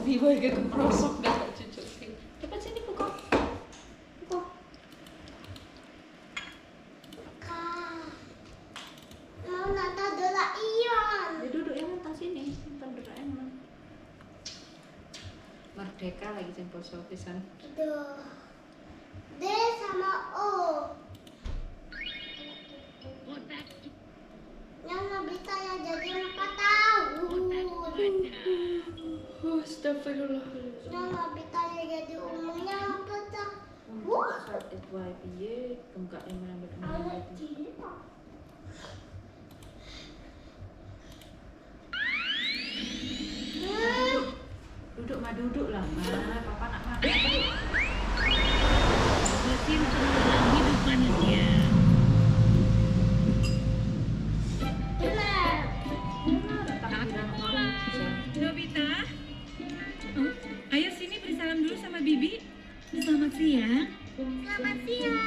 Hobi bagai keprosok gak cucukin. Cepat sini pukul. Pukul. Mau nata Doraemon. Ya duduk yang atas sini, simpan Doraemon. Merdeka lagi jempol sofisan. Aduh. D sama O. Yang Nobita yang jadi 4 tahun. Astagfirullahaladzim. Yang Nobita yang jadi umurnya 4 tahun. Sakit wae piye, enggak yang menambah Anak Cina. Duduk mah duduk lah, Ma. Papa nak makan. Mesin pengulang hidup manusia. Benar. Nobita, ayo sini beri salam dulu sama Bibi. Selamat siang. Selamat siang.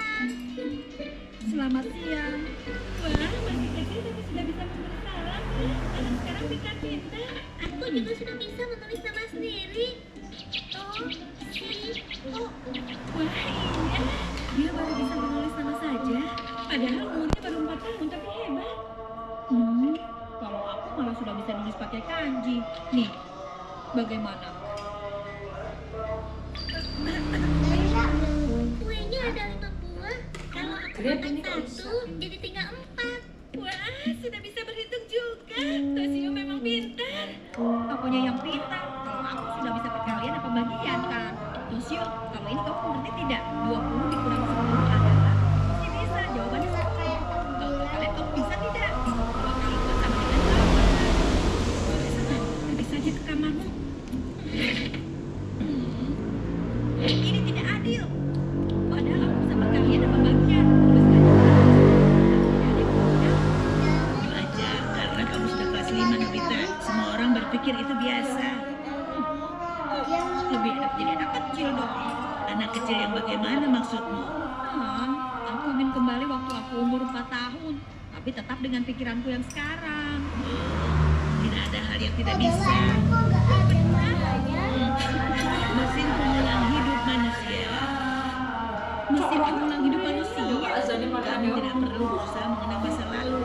Selamat siang. Wah, masih kecil tapi sudah bisa memberi salam. Dan sekarang pintar-pintar. Aku juga sudah bisa menulis nama sendiri. O, Si, O. Wah, iya. Dia baru bisa menulis nama saja. Padahal umurnya baru 4 tahun, tapi hebat. Kalau aku malah sudah bisa nulis pakai kanji. Nih, bagaimana? Enggak, kuenya ada 5 buah. Kalau aku Lihat makan ini kok 1, jadi tinggal 4. Wah, sudah bisa berhitung juga. Tosio memang pintar. Apanya yang pintar? Kalau aku sudah bisa perkalian apa bagian kan? Tosio, kalau ini kamu mengerti tidak? 20 dikurang 10 adalah? Pasti bisa, jawabannya Bisa satu. kayak Kalau tadi. perkalian kamu bisa tidak? Dua kali 2 sama dengan 8. Sana, pergi saja ke kamarmu. Ini tidak adil. Padahal aku bisa perkalian apa bagian? Terus saja. Wajar, karena kamu sudah kelas 5, Nobita. Semua orang berpikir itu biasa. Lebih enak jadi anak kecil dong. Anak kecil yang bagaimana maksudmu? Aku ingin kembali waktu aku umur 4 tahun. Tapi tetap dengan pikiranku yang sekarang. Tidak ada hal yang tidak bisa. Doraemon kok nggak ada namanya? Mesin pengulang hidup manusia. Mesin pengulang hidup manusia. Kamu tidak perlu berusaha mengenang masa lalu.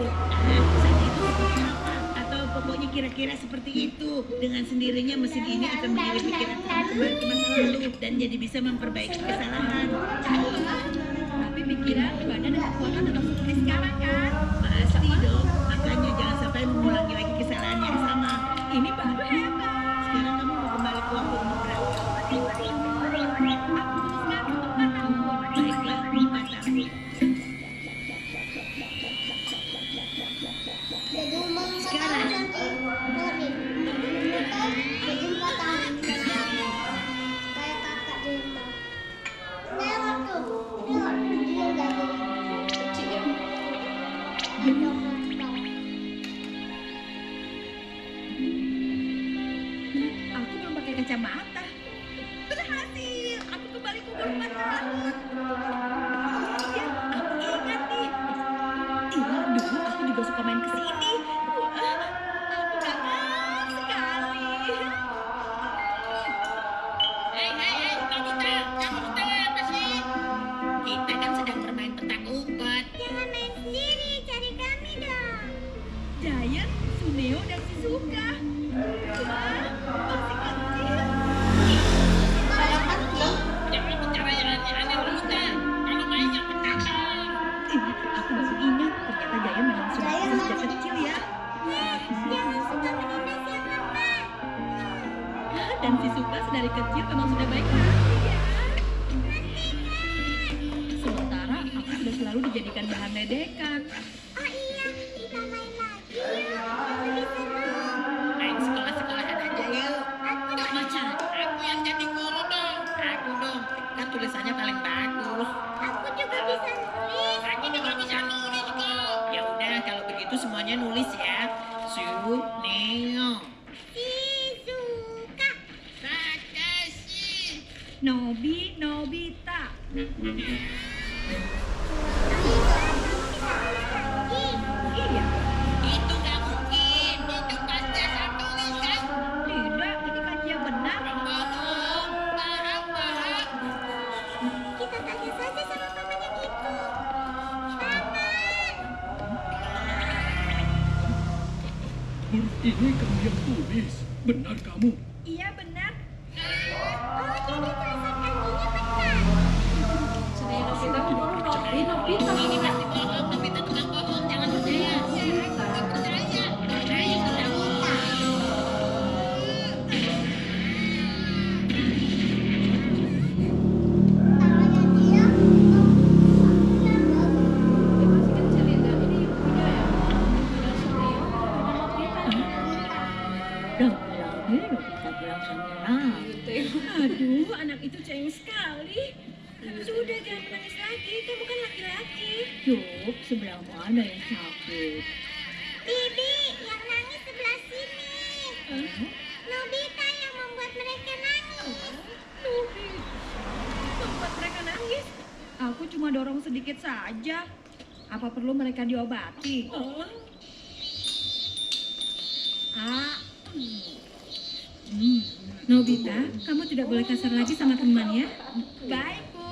Saat itu seperti apa? Atau pokoknya kira-kira seperti itu. Dengan sendirinya mesin ini akan mengirim pikiran kamu kembali ke masa lalu dan jadi bisa memperbaiki kesalahan. Tapi pikiran, badan, dan kekuatan tetap seperti sekarang kan? Pasti dong. Makanya jangan sampai mengulangi lagi kesalahan yang sama. Ini baru hebat. Sekarang kamu mau kembali ke waktu umur berapa? Aku putuskan untuk 4 tahun. Baiklah, 4 tahun. Jadi umur 4 Sekarang. tahun nanti Doraemon. Jadi 4 tahun. Kayak kakak Dema. Tengok tuh. Tengok dia udah Kecil ya. ada motor. Aku belum pakai kacamata. Berhasil. Aku kembali ke umur 4 tahun. Iya, aku ingat nih. Iya, dulu aku juga suka main ke sini. Wah, aku kangen sekali. Hei, Nobita, kamu sedang apa sih? Kita kan sedang bermain petak umpet. Jangan main sendiri, cari kami dong. Giant, Suneo, dan Shizuka. Wah, masih kecil. Kayak kecil. Jangan bicara yang aneh-aneh, Rista. Kalau main yang petak dong. Aku baru ingat, ternyata Giant memang sudah Giant bisa sejak masih- kecil ya. Jangan suka menindas yang lemah. Dan Shizuka sedari kecil memang sudah baik hati ya. Sementara aku sudah selalu dijadikan bahan ledekan. Oh iya, kita main lagi ya. Lebih seru. Main sekolah-sekolahan aja yuk. Nggak bisa, aku yang jadi guru dong. Aku dong, kan tulisannya paling bagus. Aku juga bisa nulis. Aku juga bisa nulis kok. Ya udah, kalau begitu semuanya nulis ya. Suneo. Shizuka. Takashi. Nobita. Iya. Itu nggak mungkin. Itu pasti asal tulis kan? Tidak, ini kaji yang benar. Enggak, Huruf ini kamu yang tulis. Benar kamu. Iya benar. Oh, jadi tulisan kanjinya benar. Saya Nobita membunuh Nobi. Nobita. Ini pasti bohong, Nobita tukang bohong, jangan percaya. Jangan percaya. Percaya padamu. Tangannya dia. Dia masih kecil ya, Dan. Ini ibunya ya. Ibunya Suneo. Ibunya Nobita. Dan lagi Nobita bilang sama. Gitu ya. Aduh, anak itu cengeng sekali. Sudah jangan menangis lagi, kamu kan laki-laki. Yuk, sebelah mana yang sakit? Bibi, yang nangis sebelah sini. Nobita yang membuat mereka nangis. Tempat mereka nangis. Aku cuma dorong sedikit saja. Apa perlu mereka diobati? Nobita, kamu tidak boleh kasar lagi sama teman ya. Baik, Bu.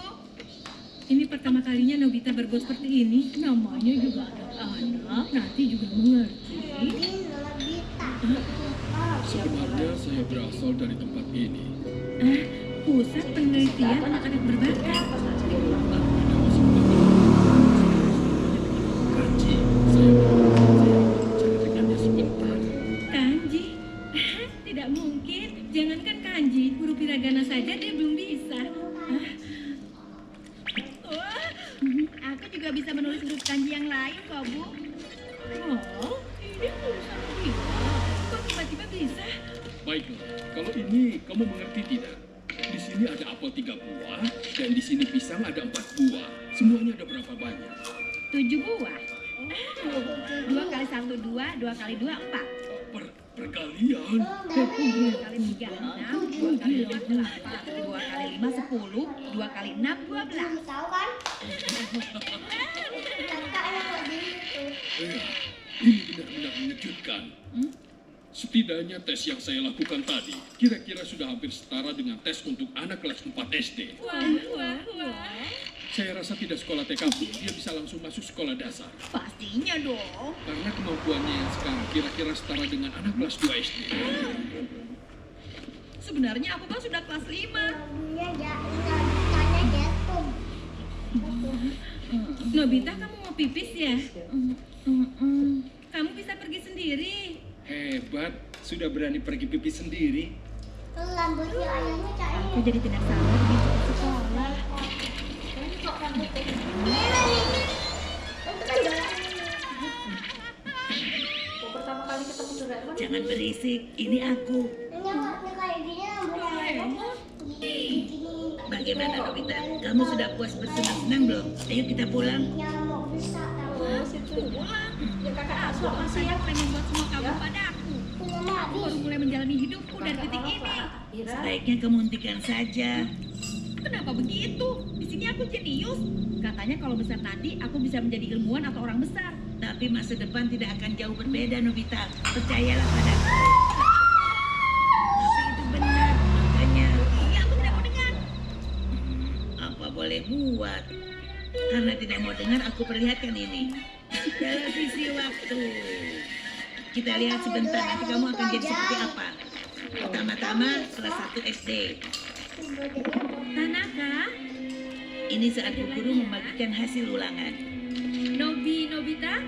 Ini pertama kalinya Nobita berbuat seperti ini. Namanya juga anak-anak, nanti juga mengerti. Nobita. Sebenarnya saya berasal dari tempat ini. Pusat penelitian anak-anak berbakat. Kanji, saya bicara dengannya sebentar. Kanji? Tidak mungkin. Jangankan kanji, huruf hiragana saja dia belum bisa. Wah, aku juga bisa menulis huruf kanji yang lain kok, Bu. Oh, ini tulisan kita. Kok tiba-tiba bisa? Baiklah, kalau ini kamu mengerti tidak? Di sini ada apel 3 buah, dan di sini pisang ada 4 buah. Semuanya ada berapa banyak? 7 buah. 2 kali 1, 2, 2 kali 2, 4. Perkalian. 2 kali 3, 6, 2 kali 2, 8, 2 kali 5, 10, 2 kali 6, 12. Tahu kan? Kakaknya begitu. Ini benar-benar mengejutkan. Setidaknya tes yang saya lakukan tadi, kira-kira sudah hampir setara dengan tes untuk anak kelas 4 SD. Wah, wah, wah. Saya rasa tidak sekolah TK pun, dia bisa langsung masuk sekolah dasar. Pastinya dong. Karena kemampuannya yang sekarang kira-kira setara dengan anak kelas 2 SD. Sebenarnya aku kan sudah kelas 5. Nobitanya jatuh. Nobita, kamu mau pipis ya? Kamu bisa pergi sendiri. Hebat, sudah berani pergi pipis sendiri. Rambutnya ayahnya cair. Aku jadi tidak sabar gitu ke sekolah. Pertama kali ketemu Doraemon. Jangan berisik, ini aku. Ini warna kayak gini rambutnya. Bagaimana Nobita? Kamu sudah puas bersenang-senang belum? Ayo kita pulang. Nyamuk bisa tahu. Situ. Ya kakak asuh Apa sih yang pengen buat semua kamu pada aku? Punya Aku baru mulai menjalani hidupku dari titik ini. Ira. Sebaiknya kamu hentikan saja. Kenapa begitu? Di sini aku jenius. Katanya kalau besar nanti aku bisa menjadi ilmuwan atau orang besar. Tapi masa depan tidak akan jauh berbeda, Nobita. Percayalah padaku. Tapi itu benar, makanya. Iya, aku tidak mau dengar. Apa boleh buat? Karena tidak mau dengar, aku perlihatkan ini. Televisi waktu. Kita lihat sebentar, nanti kamu akan jadi seperti apa. Pertama-tama, kelas 1 SD. Tanaka, ini saat Bu Guru membagikan hasil ulangan. Nobita,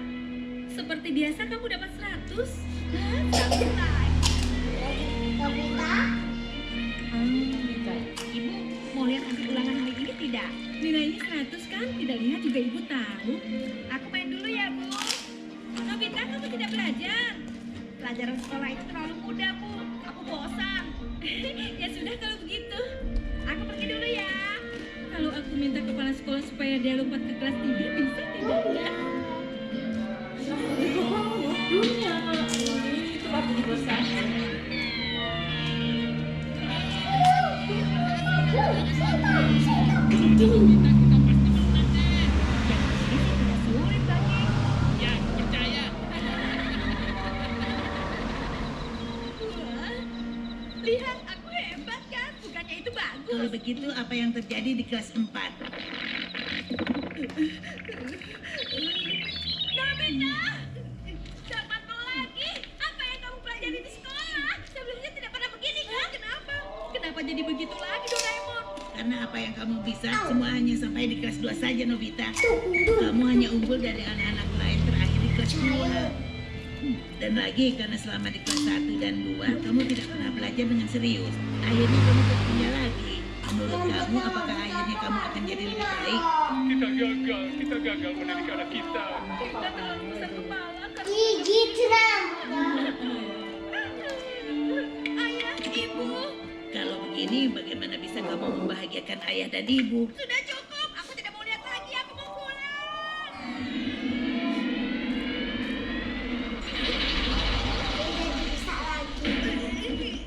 seperti biasa kamu dapat 100. 100 lagi. Nobita. Ibu, mau lihat hasil ulangan hari ini tidak? Nilainya 100 kan? Tidak lihat juga ibu tahu. Aku main dulu ya, Bu. Nobita, kamu tidak belajar. Pelajaran sekolah itu terlalu mudah, Bu. Aku bosan. Ya sudah kalau begitu. Aku pergi dulu ya. Kalau aku minta kepala sekolah supaya dia lompat ke kelas 3, bisa tidak ya? Dunia. Itu waktu besar. Tidak sulit lagi. Ya, aku percaya. Wah, lihat aku hebat kan? Bukannya itu bagus? Kalau begitu apa yang terjadi di kelas 4? Nobita! Dapat lagi? Apa yang pelajari di sekolah. Sebelumnya tidak pernah begini kan? Kenapa? Kenapa jadi begitu lagi Doraemon? Karena apa yang kamu bisa semua hanya sampai di kelas 2 saja Nobita. Kamu hanya unggul dari anak-anak lain terakhir di kelas 2. Dan lagi karena selama di kelas 1 dan 2 kamu tidak pernah belajar dengan serius. Akhirnya kamu tertunda lagi. Menurut kamu apakah akhirnya kamu akan jadi lebih baik? Kita gagal mendidik anak kita. Kita terlalu besar kepala karena Gigit sudah. Ayah, ibu. Kalau begini bagaimana bisa kamu membahagiakan ayah dan ibu? Sudah cukup, aku tidak mau lihat lagi, aku mau pulang. Tidak bisa lagi.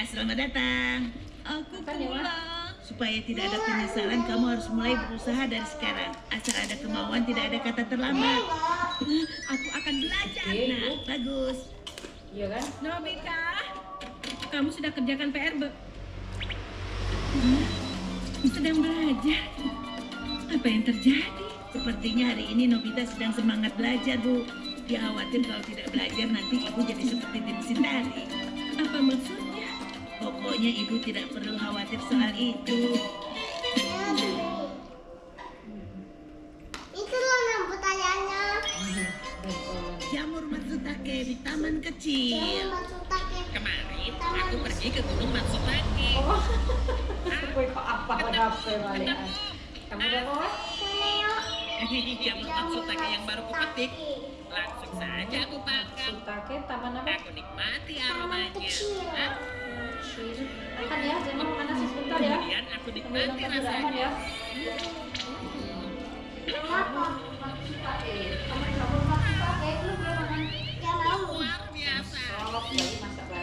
Selamat datang. Aku pulang. Supaya tidak ada penyesalan, kamu harus mulai berusaha dari sekarang. Asal ada kemauan, tidak ada kata terlambat. Aku akan belajar. Nah, bagus. iya kan? Nobita, kamu sudah kerjakan PR, sedang belajar. Apa yang terjadi? Sepertinya hari ini Nobita sedang semangat belajar, Bu. Dia khawatir kalau tidak belajar nanti ibu jadi seperti di mesin tadi. Apa maksudnya? Pokoknya ibu tidak perlu khawatir soal itu. Itu loh pertanyaannya. Jamur Matsutake di taman kecil. Kemarin aku pergi ke Gunung Matsutake. Kowe kok apa dape balikan? Kamu udah mau? Jamur Matsutake yang baru kupetik. Langsung saja aku makan. Sutake taman apa? Aku nikmati aromanya. Hah? Makan ya, jangan makan nasi sebentar ya. Kemudian aku Sambil nikmati nonton drama rasanya. ya. Luar biasa.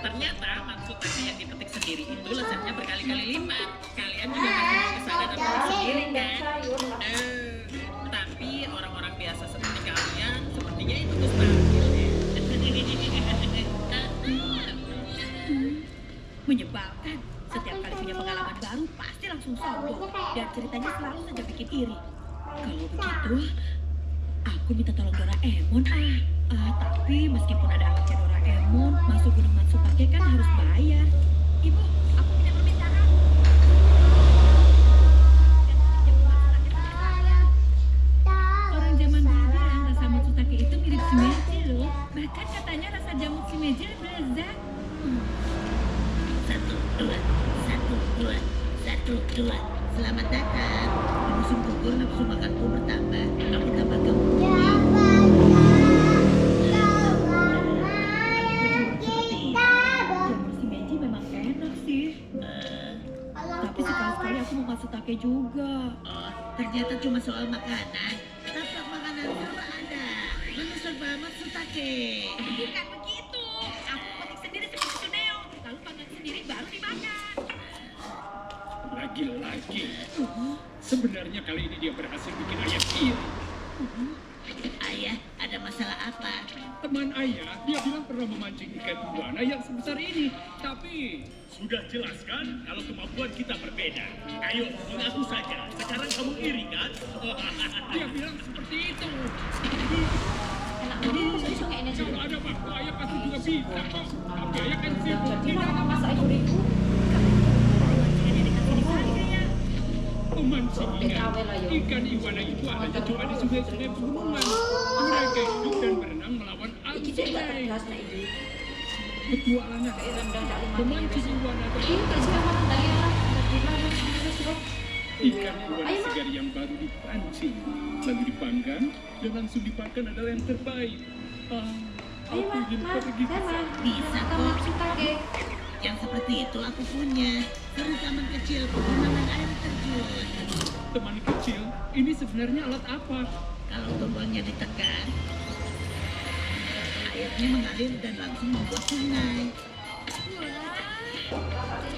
Ternyata matsutake yang dipetik sendiri itu lezatnya berkali-kali lipat. Kalian juga pasti mau kesana dan beli sendiri kan? Tapi orang-orang biasa seperti kalian, sepertinya itu mustahil ya. Menyebalkan. Setiap kali punya pengalaman baru pasti langsung sombong. Dan ceritanya selalu saja bikin iri. Kalau begitu, aku minta tolong Doraemon tapi meskipun ada anaknya Doraemon, masuk Gunung Matsutake kan harus bayar. Ibu, aku punya permintaan. Orang zaman dulu bilang rasa Matsutake itu mirip shimeji loh. Bahkan katanya rasa jamu shimeji lebih lezat. Satu, dua. Selamat datang. Di musim gugur nafsu makanku bertambah. Aku tambah gemuk. Jamur shimeji memang enak sih. Tapi sekali-sekali aku mau Matsutake juga. Oh, ternyata cuma soal makanan. Tapak makanan serba ada. Menu serba Matsutake. Bukan begitu. Aku petik sendiri seperti Suneo. Lalu makan sendiri baru dimakan. Lagi-lagi. Sebenarnya kali ini dia berhasil bikin ayah iri. Ayah, ada masalah apa? Teman ayah, dia bilang pernah memancing ikan iguana yang sebesar ini. Tapi sudah jelas kan kalau kemampuan kita berbeda. Ayo, mengaku saja. Sekarang kamu iri kan? Dia bilang seperti itu. Enak banget kok iso kayak ini aja. Kalau ada waktu ayah pasti juga bisa kok. Tapi ayah kan sibuk. Jadi mau masak ibu-ibu. Memancing ikan. PKW lah, yo. Ikan iguana itu adanya cuma di sungai-sungai pegunungan. Mereka hidup dan berenang melawan arus Iki cerita sungai. tegas na ibu. Petualangan Rendang tak rumah. memancing iguana Ini tersebut. tak suka makan dah ya. Ikan iguana segar yang baru dipancing, lalu dipanggang, dan langsung dimakan adalah yang terbaik. Aku ingin pergi ke sana. Bisa kok. Matsutake. Yang seperti itu aku punya. Seru taman kecil pemandangan air terjun. Teman kecil, ini sebenarnya alat apa? Kalau tombolnya ditekan, airnya mengalir dan langsung membuat sungai.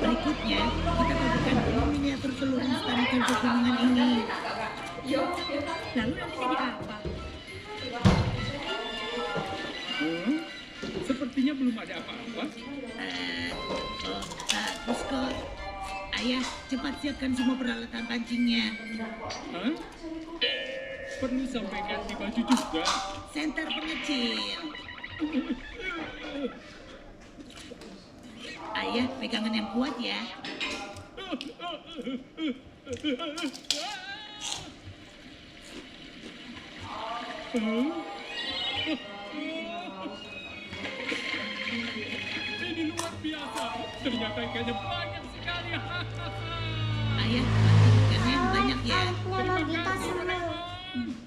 Berikutnya, kita bagikan dulu miniatur telur melestarikan pegunungan ini. Lalu nanti jadi apa? Sepertinya belum ada apa-apa. Bagus kok. Ayah, cepat siapkan semua peralatan pancingnya. Hah? Perlu sampai ganti baju juga. Senter pengecil. Ayah, pegangan yang kuat ya. Ini luar biasa. Ternyata ikannya banyak sekali. Ayah, bantu ikannya banyak ya. Nobita senang.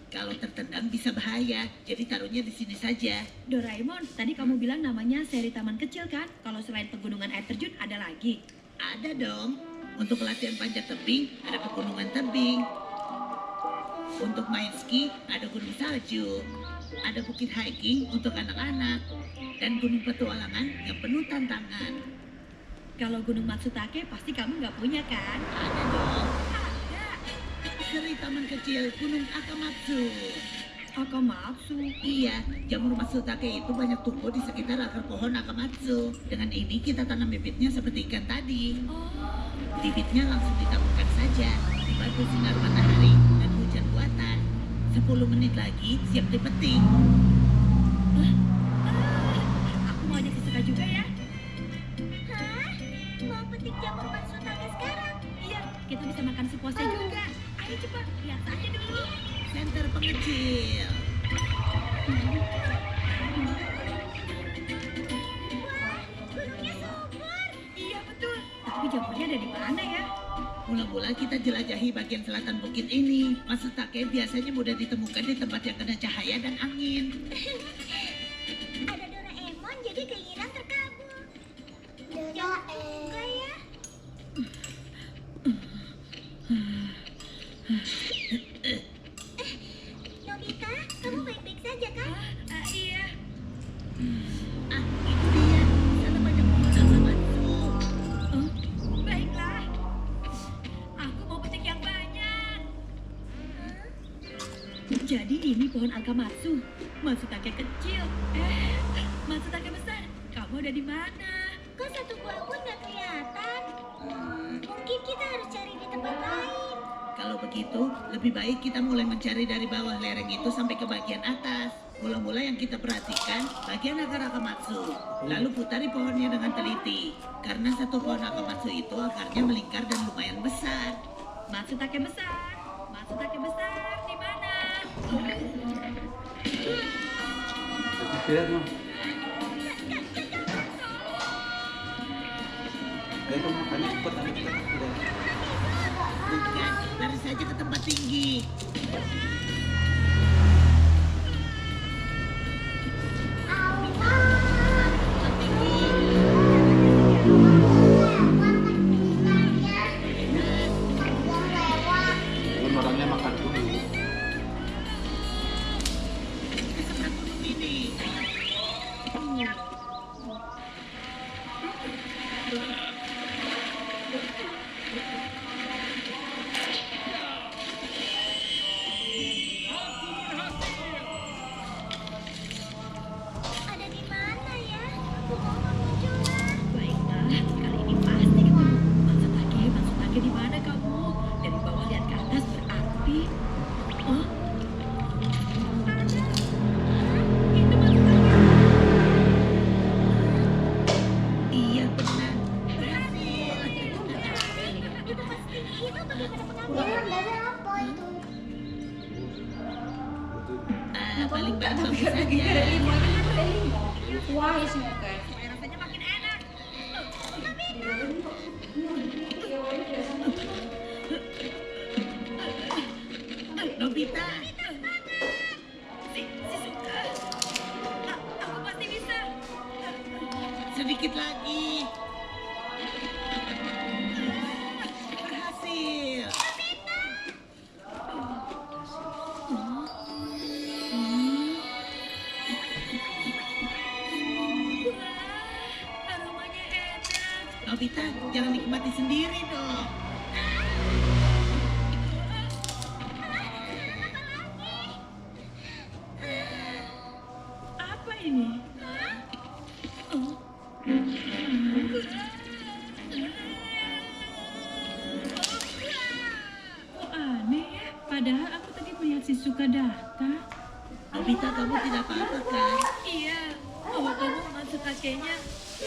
Kalau tertendang bisa bahaya, jadi taruhnya di sini saja. Doraemon, tadi kamu bilang namanya seri taman kecil kan? Kalau selain pegunungan air terjun ada lagi? Ada dong. Untuk latihan panjat tebing, ada pegunungan tebing. Untuk main ski, ada gunung salju. Ada bukit hiking untuk anak-anak. Dan gunung petualangan yang penuh tantangan. Kalau gunung Matsutake pasti kamu nggak punya kan? Ada dong. Seri taman kecil Gunung Akamatsu. Akamatsu. Iya, jamur Matsutake itu banyak tumbuh di sekitar akar pohon Akamatsu. Dengan ini kita tanam bibitnya seperti ikan tadi. Bibitnya langsung ditaburkan saja, dibantu sinar matahari dan hujan buatan. 10 menit lagi siap dipetik. Aku mau ajak Shizuka juga ya. Hah? Mau petik jamur Matsutake sekarang? Iya, kita bisa makan sepuasnya juga. Ayo cepat, lihat aja dulu. Senter pengecil. Wah, gunungnya subur. Iya betul. Tapi jamurnya ada di mana ya? Mula-mula kita jelajahi bagian selatan bukit ini. Matsutake biasanya mudah ditemukan di tempat yang kena cahaya dan angin. Ada Doraemon jadi keinginan terkabul. Jangan juga ya. Nobita, kamu baik-baik saja kan? Iya. Ah, itu dia. Sana banyak pohon Akamatsu. Baiklah. Aku mau petik yang banyak. Jadi ini pohon Akamatsu. Matsutake kecil. Matsutake besar. Kamu ada di mana? Kok satu buah pun nggak kelihatan? Mungkin kita harus cari di tempat lain. Kalau begitu, lebih baik kita mulai mencari dari bawah lereng itu sampai ke bagian atas. Mula-mula yang kita perhatikan bagian akar Akamatsu. Lalu putari pohonnya dengan teliti. Karena satu pohon Akamatsu itu akarnya melingkar dan lumayan besar. Matsutake besar. Matsutake besar di mana? Lihat dong. Ayo dong makannya cepat, ayo cepat. Udah. Bukan, lari saja ke tempat tinggi. Tempat tinggi. Belum orangnya makan dulu. Ke seberang gunung ini. Ada di mana ya? Aku mau bermunculan. Baiklah, kali ini pasti ketemu. Matsutake di mana kamu? Dari bawah lihat ke atas berarti. Oh, itu Matsutake. Iya benar. Berhasil. Di tempat setinggi itu bagaimana pengambilan? Dari apa itu? Paling bagus saja. Supaya rasanya makin enak. Nobita, Shizuka. Aku pasti bisa. sedikit lagi. Berhasil. Wah, aromanya enak. Nobita, jangan nikmati sendiri dong. Apa ini? Oh. Kok aneh ya? Padahal aku tadi melihat Shizuka datang. Nobita, kamu tidak apa-apa kan? Iya, kalau kamu Matsutake-nya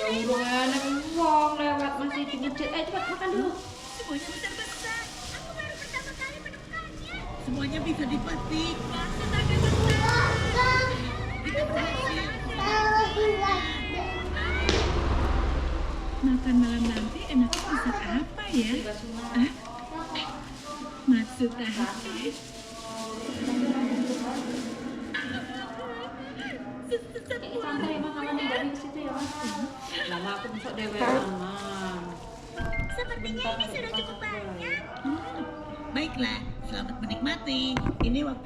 Ya urung enak wong lewat masih ngecet. Cepat makan dulu. Semuanya besar-besar. Aku baru pertama kali menemukannya. Semuanya bisa dipetik. Maksud aku besar. Kita berhasil. Makan malam nanti enaknya masak apa ya? Ah? Maksud aku. Santai emang kamu ninggalin ke situ ya mas. Lama aku besok dewean man. Sepertinya ini sudah cukup banyak. Baiklah, selamat menikmati. Ini waktu